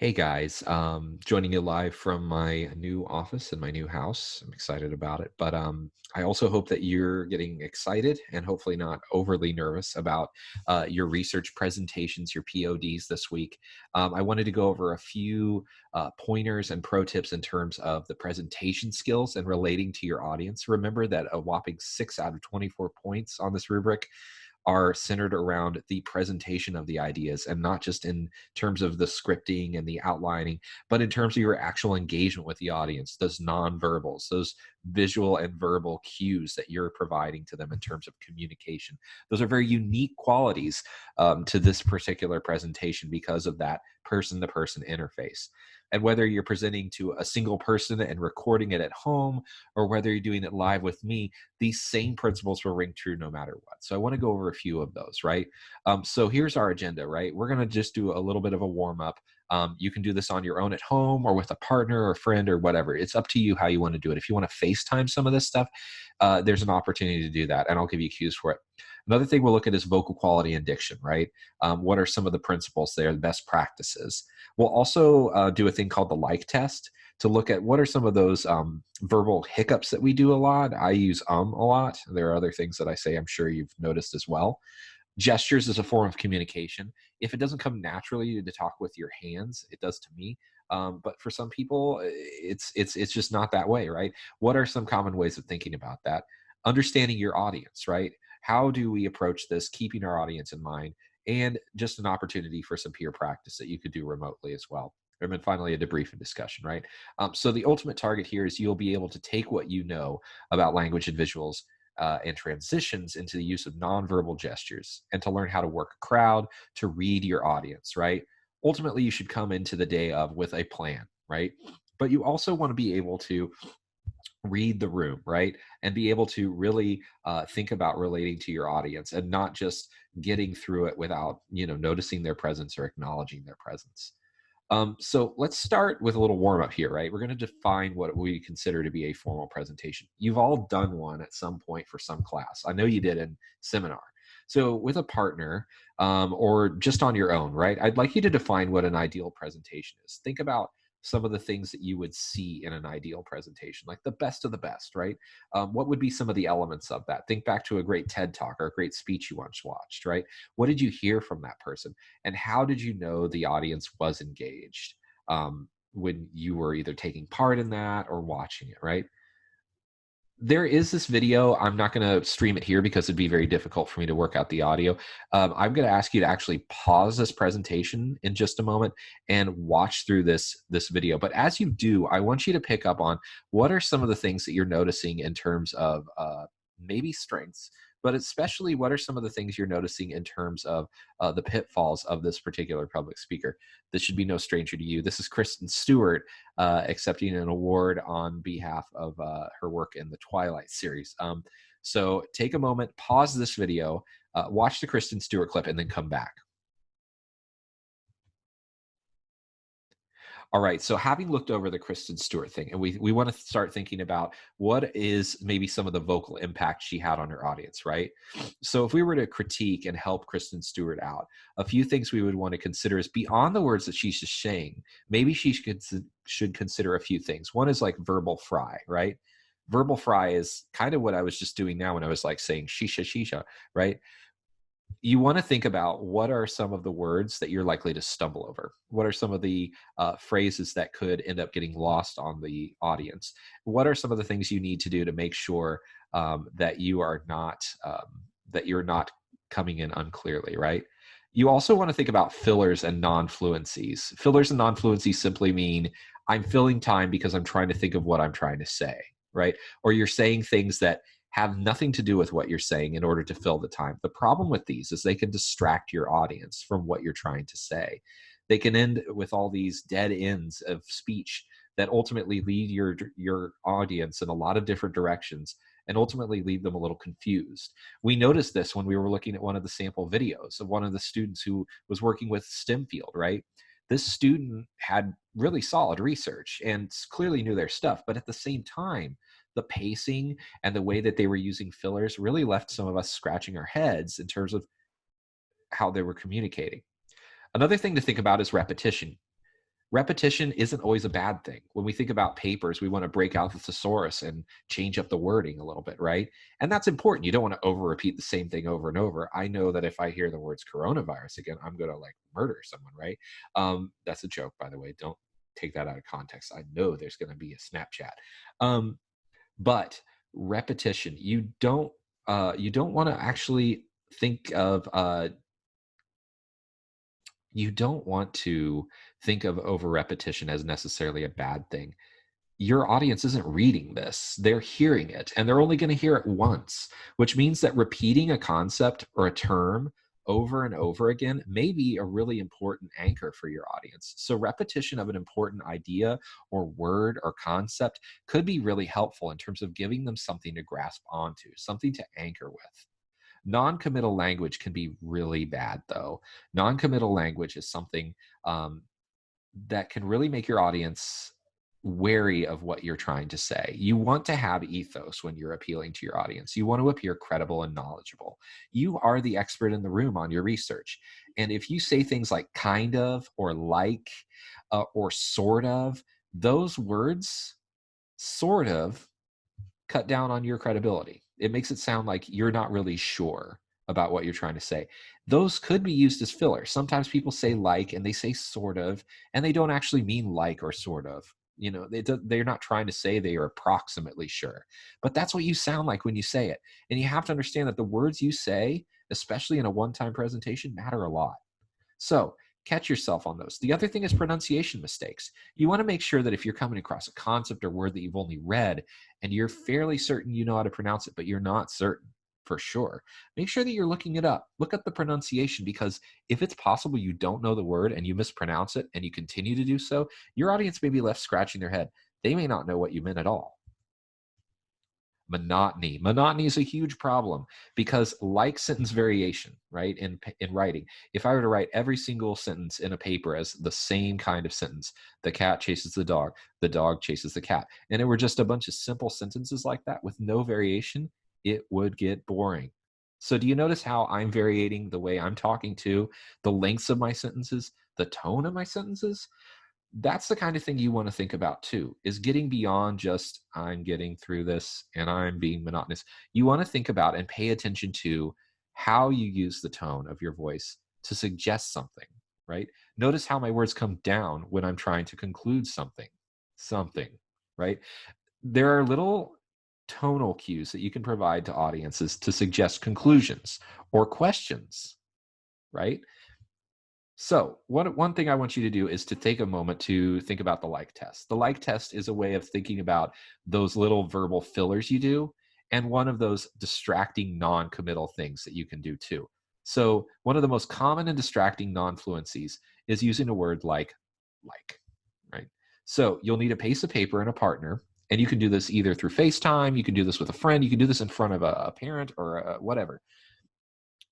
Hey guys, joining you live from my new office in my new house. I'm excited about it, but I also hope that you're getting excited and hopefully not overly nervous about your research presentations, your PODs this week. I wanted to go over a few pointers and pro tips in terms of the presentation skills and relating to your audience. Remember that a whopping 6 out of 24 points on this rubric are centered around the presentation of the ideas and not just in terms of the scripting and the outlining, but in terms of your actual engagement with the audience, those nonverbals, those visual and verbal cues that you're providing to them in terms of communication. Those are very unique qualities to this particular presentation because of that person to person interface. And whether you're presenting to a single person and recording it at home, or whether you're doing it live with me, these same principles will ring true no matter what. So I want to go over a few of those, right? So here's our agenda, right? We're going to just do a little bit of a warm up. You can do this on your own at home or with a partner or a friend or whatever. It's up to you how you want to do it. If you want to FaceTime some of this stuff, there's an opportunity to do that, and I'll give you cues for it. Another thing we'll look at is vocal quality and diction, right? What are some of the principles there, the best practices? We'll also do a thing called the like test to look at what are some of those verbal hiccups that we do a lot. I use a lot. There are other things that I say I'm sure you've noticed as well. Gestures is a form of communication. If it doesn't come naturally to talk with your hands, it does to me. But for some people, it's just not that way, right? What are some common ways of thinking about that? Understanding your audience, right? How do we approach this, keeping our audience in mind, and just an opportunity for some peer practice that you could do remotely as well. And then finally, a debrief and discussion, right? So the ultimate target here is you'll be able to take what you know about language and visuals and transitions into the use of nonverbal gestures and to learn how to work a crowd, to read your audience, right? Ultimately, you should come into the day of with a plan, right? But you also want to be able to read the room, right? And be able to really think about relating to your audience and not just getting through it without, noticing their presence or acknowledging their presence. So let's start with a little warm up here, right? We're going to define what we consider to be a formal presentation. You've all done one at some point for some class. I know you did in seminar. So with a partner or just on your own, right? I'd like you to define what an ideal presentation is. Think about some of the things that you would see in an ideal presentation, like the best of the best, right? What would be some of the elements of that? Think back to a great TED talk or a great speech you once watched, right? What did you hear from that person? And how did you know the audience was engaged when you were either taking part in that or watching it, right? There is this video. I'm not going to stream it here because it'd be very difficult for me to work out the audio. I'm going to ask you to actually pause this presentation in just a moment and watch through this video. But as you do, I want you to pick up on what are some of the things that you're noticing in terms of maybe strengths, but especially what are some of the things you're noticing in terms of the pitfalls of this particular public speaker. This should be no stranger to you. This is Kristen Stewart accepting an award on behalf of her work in the Twilight series. So take a moment, pause this video, watch the Kristen Stewart clip, and then come back. All right. So having looked over the Kristen Stewart thing, and we want to start thinking about what is maybe some of the vocal impact she had on her audience, right? So if we were to critique and help Kristen Stewart out, a few things we would want to consider is beyond the words that she's just saying, maybe she should consider a few things. One is like verbal fry, right? Verbal fry is kind of what I was just doing now when I was like saying shisha shisha, right? You want to think about what are some of the words that you're likely to stumble over. What are some of the phrases that could end up getting lost on the audience? What are some of the things you need to do to make sure that you're not coming in unclearly, right? You also want to think about fillers and non-fluencies. Fillers and non-fluencies simply mean I'm filling time because I'm trying to think of what I'm trying to say, right? Or you're saying things that have nothing to do with what you're saying in order to fill the time. The problem with these is they can distract your audience from what you're trying to say. They can end with all these dead ends of speech that ultimately lead your audience in a lot of different directions and ultimately leave them a little confused. We noticed this when we were looking at one of the sample videos of one of the students who was working with STEM field, right? This student had really solid research and clearly knew their stuff, but at the same time, the pacing and the way that they were using fillers really left some of us scratching our heads in terms of how they were communicating. Another thing to think about is repetition. Repetition isn't always a bad thing. When we think about papers, we want to break out the thesaurus and change up the wording a little bit, right? And that's important. You don't want to over repeat the same thing over and over. I know that if I hear the words coronavirus again, I'm going to like murder someone, right? That's a joke, by the way. Don't take that out of context. I know there's going to be a Snapchat. But repetition, you don't want to actually think of you don't want to think of over repetition as necessarily a bad thing. Your audience isn't reading this, they're hearing it, and they're only going to hear it once, which means that repeating a concept or a term over and over again may be a really important anchor for your audience. So repetition of an important idea or word or concept could be really helpful in terms of giving them something to grasp onto, something to anchor with. Non-committal language can be really bad, though. Non-committal language is something that can really make your audience wary of what you're trying to say. You want to have ethos when you're appealing to your audience. You want to appear credible and knowledgeable. You are the expert in the room on your research. And if you say things like kind of or like or sort of, those words sort of cut down on your credibility. It makes it sound like you're not really sure about what you're trying to say. Those could be used as filler. Sometimes people say like and they say sort of, and they don't actually mean like or sort of. They're not trying to say they are approximately sure. But that's what you sound like when you say it. And you have to understand that the words you say, especially in a one-time presentation, matter a lot. So catch yourself on those. The other thing is pronunciation mistakes. You want to make sure that if you're coming across a concept or word that you've only read and you're fairly certain you know how to pronounce it, but you're not certain for sure, make sure that you're looking it up. Look up the pronunciation, because if it's possible you don't know the word and you mispronounce it and you continue to do so, your audience may be left scratching their head. They may not know what you meant at all. Monotony. Monotony is a huge problem because, like sentence variation, right, in writing, if I were to write every single sentence in a paper as the same kind of sentence, the cat chases the dog chases the cat, and it were just a bunch of simple sentences like that with no variation, it would get boring. So do you notice how I'm varying the way I'm talking to, the lengths of my sentences, the tone of my sentences? That's the kind of thing you want to think about too, is getting beyond just I'm getting through this and I'm being monotonous. You want to think about and pay attention to how you use the tone of your voice to suggest something, right? Notice how my words come down when I'm trying to conclude something, right? There are little tonal cues that you can provide to audiences to suggest conclusions or questions, right? So one thing I want you to do is to take a moment to think about the like test. The like test is a way of thinking about those little verbal fillers you do, and one of those distracting non-committal things that you can do too. So one of the most common and distracting non-fluencies is using a word like, right? So you'll need a piece of paper and a partner, and you can do this either through FaceTime, you can do this with a friend, you can do this in front of a parent or whatever.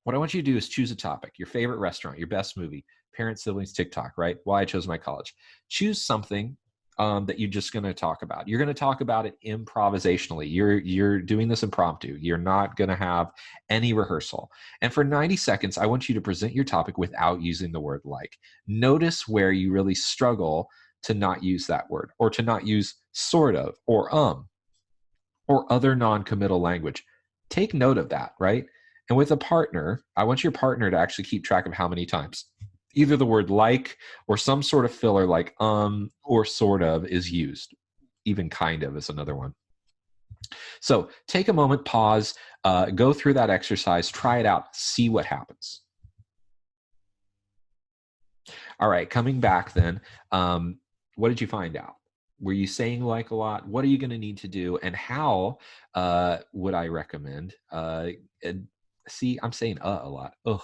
What I want you to do is choose a topic, your favorite restaurant, your best movie, parents, siblings, TikTok, right? Why I chose my college. Choose something that you're just going to talk about. You're going to talk about it improvisationally. You're doing this impromptu. You're not going to have any rehearsal. And for 90 seconds, I want you to present your topic without using the word like. Notice where you really struggle to not use that word, or to not use sort of, or other non-committal language. Take note of that, right? And with a partner, I want your partner to actually keep track of how many times either the word like or some sort of filler like or sort of is used. Even kind of is another one. So take a moment, pause, go through that exercise, try it out, see what happens. All right, coming back then, what did you find out? Were you saying like a lot? What are you going to need to do? And how would I recommend? See, I'm saying a lot. Ugh.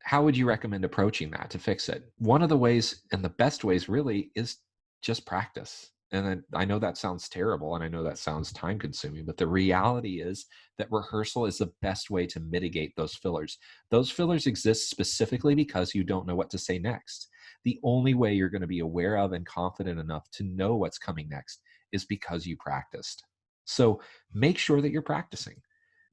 How would you recommend approaching that to fix it? One of the ways, and the best ways really, is just practice. And I know that sounds terrible, and I know that sounds time consuming, but the reality is that rehearsal is the best way to mitigate those fillers. Those fillers exist specifically because you don't know what to say next. The only way you're going to be aware of and confident enough to know what's coming next is because you practiced. So make sure that you're practicing.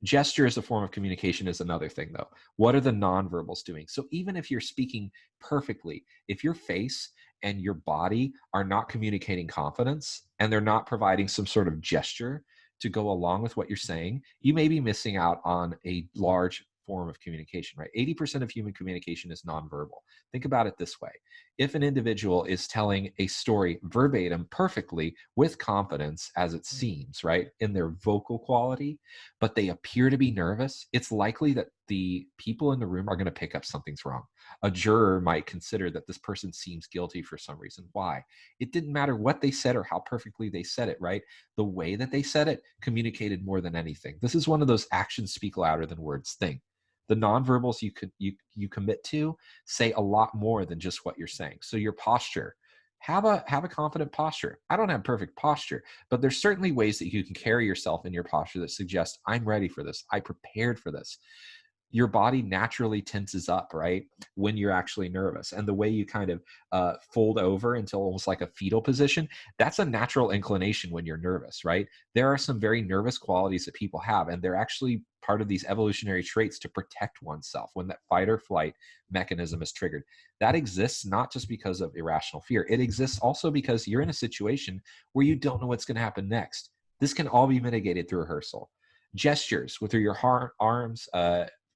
Gesture as a form of communication is another thing, though. What are the nonverbals doing? So even if you're speaking perfectly, if your face and your body are not communicating confidence, and they're not providing some sort of gesture to go along with what you're saying, you may be missing out on a large form of communication, right? 80% of human communication is nonverbal. Think about it this way. If an individual is telling a story verbatim perfectly with confidence, as it seems, right, in their vocal quality, but they appear to be nervous, it's likely that the people in the room are going to pick up something's wrong. A juror might consider that this person seems guilty for some reason. Why? It didn't matter what they said or how perfectly they said it, right? The way that they said it communicated more than anything. This is one of those actions speak louder than words thing. The nonverbals you commit to say a lot more than just what you're saying. So your posture, have a confident posture. I don't have perfect posture, but there's certainly ways that you can carry yourself in your posture that suggest I'm ready for this. I prepared for this. Your body naturally tenses up, right, when you're actually nervous. And the way you kind of fold over into almost like a fetal position, that's a natural inclination when you're nervous, right? There are some very nervous qualities that people have, and they're actually part of these evolutionary traits to protect oneself when that fight or flight mechanism is triggered. That exists not just because of irrational fear. It exists also because you're in a situation where you don't know what's going to happen next. This can all be mitigated through rehearsal. Gestures with your arms,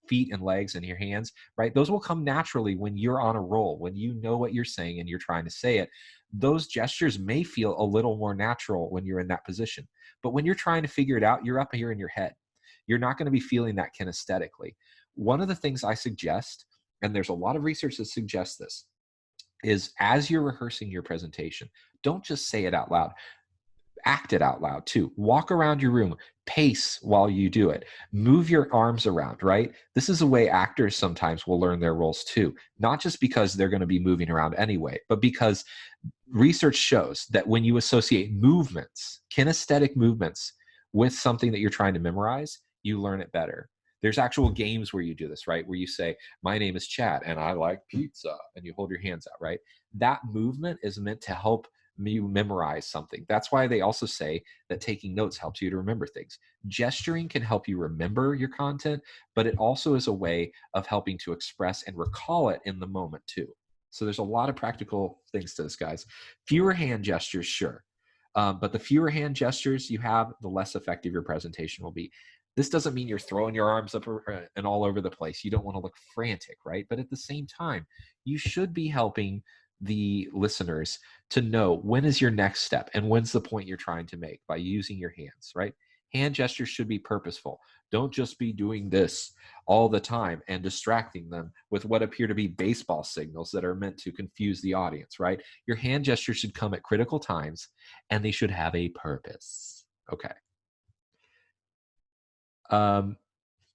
feet and legs and your hands, right? Those will come naturally when you're on a roll, when you know what you're saying and you're trying to say it. Those gestures may feel a little more natural when you're in that position. But when you're trying to figure it out, you're up here in your head. You're not going to be feeling that kinesthetically. One of the things I suggest, and there's a lot of research that suggests this, is as you're rehearsing your presentation, don't just say it out loud. Act it out loud too. Walk around your room, pace while you do it. Move your arms around, right? This is a way actors sometimes will learn their roles too, not just because they're going to be moving around anyway, but because research shows that when you associate movements, kinesthetic movements, with something that you're trying to memorize, you learn it better. There's actual games where you do this, right? Where you say, my name is Chad and I like pizza, and you hold your hands out, right? That movement is meant to help you memorize something. That's why they also say that taking notes helps you to remember things. Gesturing can help you remember your content, but it also is a way of helping to express and recall it in the moment too. So there's a lot of practical things to this, guys. Fewer hand gestures, sure. But the fewer hand gestures you have, the less effective your presentation will be. This doesn't mean you're throwing your arms up and all over the place. You don't want to look frantic, right? But at the same time, you should be helping the listeners to know when is your next step and when's the point you're trying to make by using your hands, right? Hand gestures should be purposeful. Don't just be doing this all the time and distracting them with what appear to be baseball signals that are meant to confuse the audience, right? Your hand gestures should come at critical times and they should have a purpose. Okay. Um,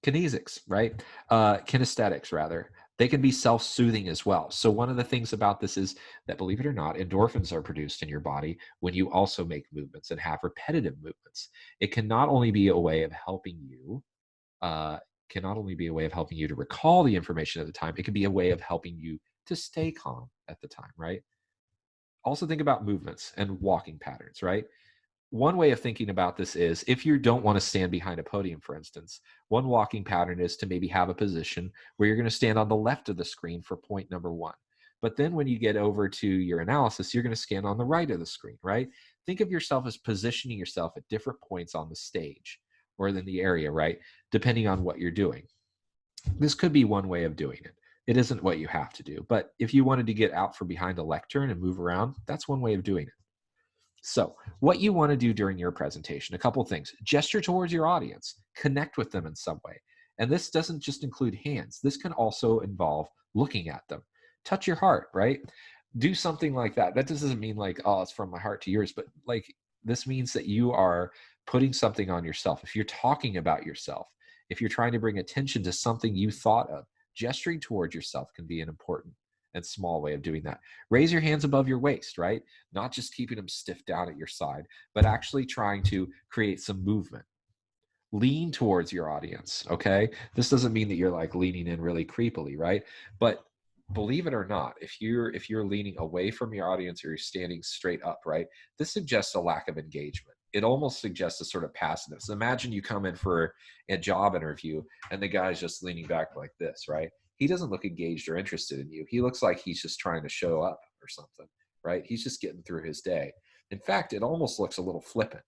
Kinesics, right? Kinesthetics, rather. They can be self-soothing as well. So one of the things about this is that, believe it or not, endorphins are produced in your body when you also make movements and have repetitive movements. It can not only be a way of helping you, to recall the information at the time. It can be a way of helping you to stay calm at the time, right? Also think about movements and walking patterns, right? One way of thinking about this is if you don't want to stand behind a podium, for instance, one walking pattern is to maybe have a position where you're going to stand on the left of the screen for point number one. But then when you get over to your analysis, you're going to stand on the right of the screen, right? Think of yourself as positioning yourself at different points on the stage or in the area, right? Depending on what you're doing. This could be one way of doing it. It isn't what you have to do. But if you wanted to get out from behind a lectern and move around, that's one way of doing it. So what you want to do during your presentation, a couple of things. Gesture towards your audience. Connect with them in some way. And this doesn't just include hands. This can also involve looking at them. Touch your heart, right? Do something like that. That doesn't mean like, oh, it's from my heart to yours, but like this means that you are putting something on yourself. If you're talking about yourself, if you're trying to bring attention to something you thought of, gesturing towards yourself can be an important and small way of doing that. Raise your hands above your waist, right? Not just keeping them stiff down at your side, but actually trying to create some movement. Lean towards your audience, okay? This doesn't mean that you're like leaning in really creepily, right? But believe it or not, if you're leaning away from your audience or you're standing straight up, right? This suggests a lack of engagement. It almost suggests a sort of passiveness. Imagine you come in for a job interview and the guy's just leaning back like this, right? He doesn't look engaged or interested in you. He looks like he's just trying to show up or something. right? He's just getting through his day. In fact, it almost looks a little flippant.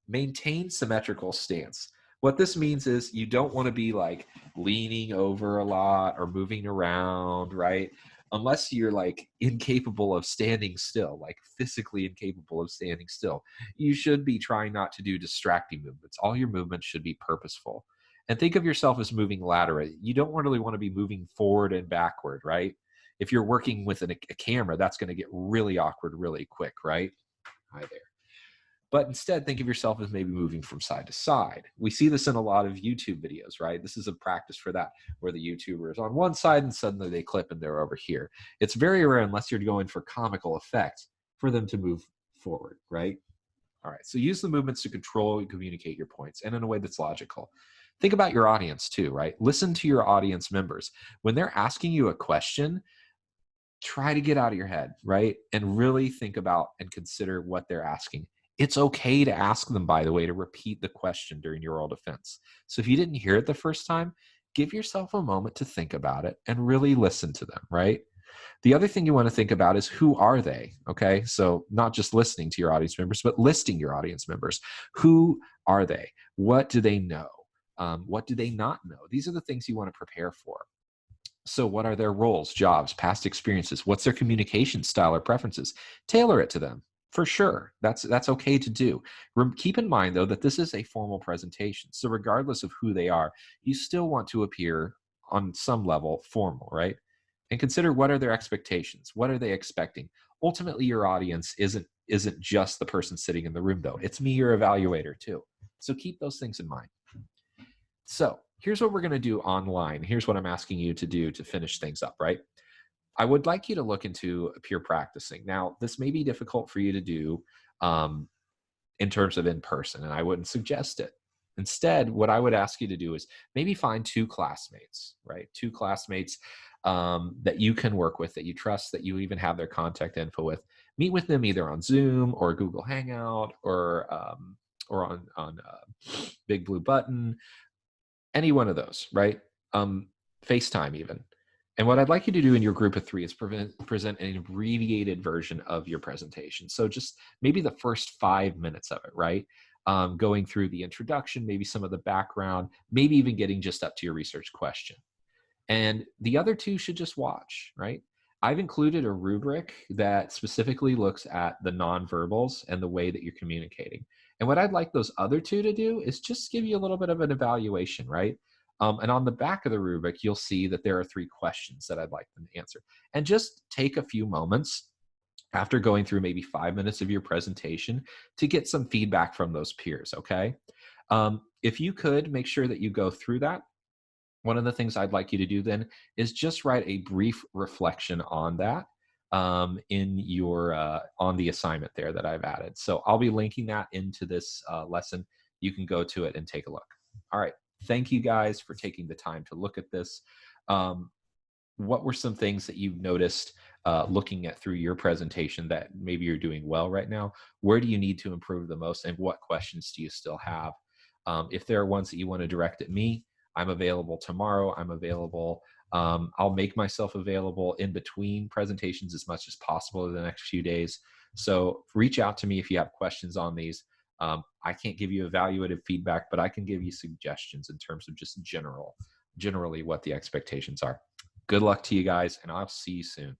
Maintain symmetrical stance. What this means is you don't want to be like leaning over a lot or moving around, right? Unless you're like incapable of standing still, like physically incapable of standing still. You should be trying not to do distracting movements. All your movements should be purposeful. And think of yourself as moving laterally. You don't really want to be moving forward and backward, right? If you're working with a camera, that's going to get really awkward really quick, right? Hi there. But instead, think of yourself as maybe moving from side to side. We see this in a lot of YouTube videos, right? This is a practice for that, where the YouTuber is on one side and suddenly they clip and they're over here. It's very rare, unless you're going for comical effect, for them to move forward, right? All right, so use the movements to control and communicate your points, and in a way that's logical. Think about your audience too, right? Listen to your audience members. When they're asking you a question, try to get out of your head, right? And really think about and consider what they're asking. It's okay to ask them, by the way, to repeat the question during your oral defense. So if you didn't hear it the first time, give yourself a moment to think about it and really listen to them, right? The other thing you want to think about is, who are they? Okay. So not just listening to your audience members, but listing your audience members. Who are they? What do they know? What do they not know? These are the things you want to prepare for. So what are their roles, jobs, past experiences? What's their communication style or preferences? Tailor it to them, for sure. That's okay to do. Keep in mind, though, that this is a formal presentation. So regardless of who they are, you still want to appear on some level formal, right? And consider, what are their expectations? What are they expecting? Ultimately, your audience isn't just the person sitting in the room, though. It's me, your evaluator, too. So keep those things in mind. So here's what we're going to do online. Here's what I'm asking you to do to finish things up, right? I would like you to look into peer practicing. Now, this may be difficult for you to do in terms of in person, and I wouldn't suggest it. Instead, what I would ask you to do is maybe find two classmates, right? Two classmates that you can work with, that you trust, that you even have their contact info with. Meet with them either on Zoom or Google Hangout or on Big Blue Button, any one of those, right? FaceTime even. And what I'd like you to do in your group of three is present an abbreviated version of your presentation. So just maybe the first 5 minutes of it, right? Going through the introduction, maybe some of the background, maybe even getting just up to your research question. And the other two should just watch, right? I've included a rubric that specifically looks at the nonverbals and the way that you're communicating. And what I'd like those other two to do is just give you a little bit of an evaluation, right? And on the back of the rubric, you'll see that there are 3 questions that I'd like them to answer. And just take a few moments after going through maybe 5 minutes of your presentation to get some feedback from those peers, okay? If you could, make sure that you go through that. One of the things I'd like you to do then is just write a brief reflection on that in your on the assignment there that I've added. So I'll be linking that into this lesson. You can go to it and take a look. All right. Thank you guys for taking the time to look at this. What were some things that you've noticed looking at through your presentation that maybe you're doing well right now? Where do you need to improve the most, and what questions do you still have? If there are ones that you want to direct at me, I'm available tomorrow. I'm available. I'll make myself available in between presentations as much as possible in the next few days. So reach out to me if you have questions on these. I can't give you evaluative feedback, but I can give you suggestions in terms of just generally what the expectations are. Good luck to you guys, and I'll see you soon.